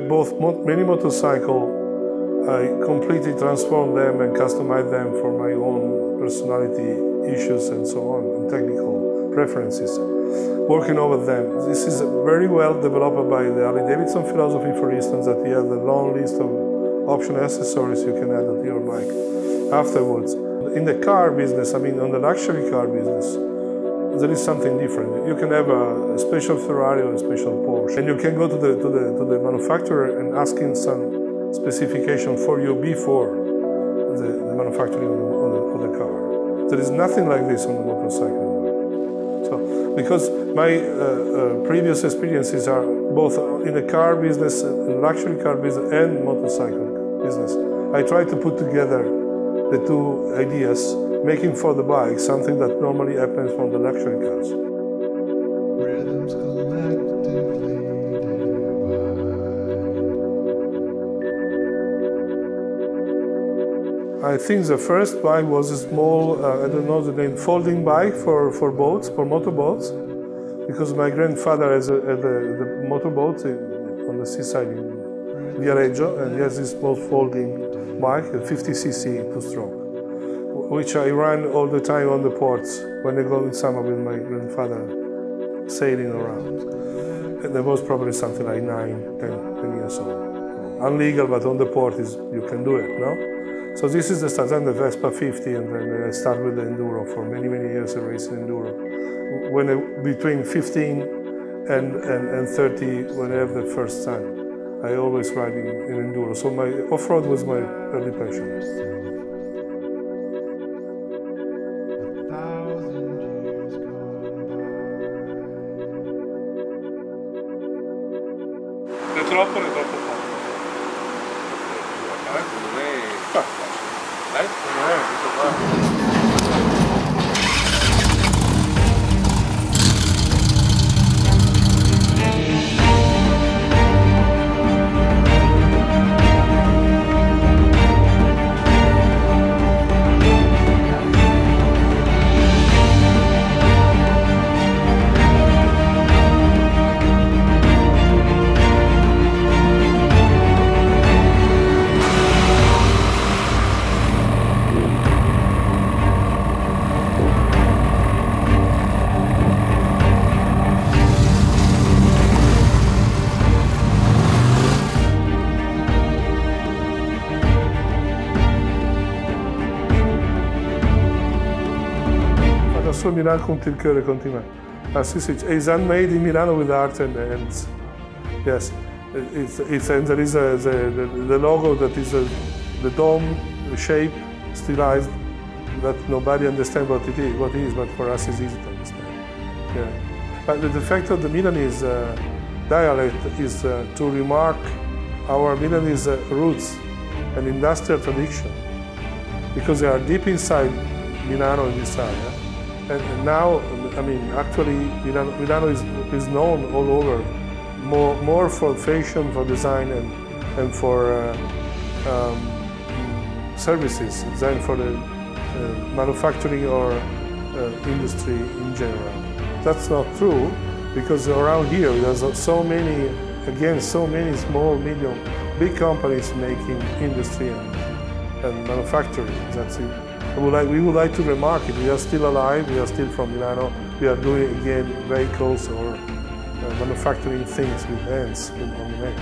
Both mini motorcycle, I completely transform them and customize them for my own personality issues and so on, and technical preferences. Working over them. This is very well developed by the Harley-Davidson philosophy, for instance, that you have a long list of optional accessories you can add to your bike afterwards. In the car business, I mean on the luxury car business, there is something different. You can have a special Ferrari or a special Porsche, and you can go to the manufacturer and asking some specification for you before the manufacturing of the car. There is nothing like this on the motorcycle. So, because my previous experiences are both in the car business, in luxury car business, and motorcycle business, I try to put together the two ideas, making for the bike something that normally happens from the luxury cars. I think the first bike was a small, I don't know the name, folding bike for boats, for motorboats, because my grandfather has the motorboat on the seaside in Viareggio, and he has this small folding bike, a 50cc two-stroke, which I ran all the time on the ports when I go in summer with my grandfather sailing around. And there was probably something like 10 years old. Unlegal, but on the port you can do it, no? So this is the start, then the Vespa 50, and then I started with the Enduro for many years, racing Enduro. Between 15 and 30, when I have the first son, I always ride in Enduro. So my off-road was my early passion. È troppo poco. Adesso Milano conta il cuore continua. Sì, it's handmade in Milano with art and hands. Yes, and there is the logo that is the dome shape, stylized, that nobody understands what it is, but for us it's easy to understand. Yeah. But the fact of the Milanese dialect is to remark our Milanese roots and industrial tradition, because they are deep inside Milano and this area. And now, I mean, actually, Milano is known all over, more for fashion, for design, and for services than for the manufacturing or industry in general. That's not true, because around here there's so many small, medium, big companies making industry and manufacturing. That's it. We would like to remark it. We are still alive, we are still from Milano, we are doing again vehicles or manufacturing things with hands on the neck.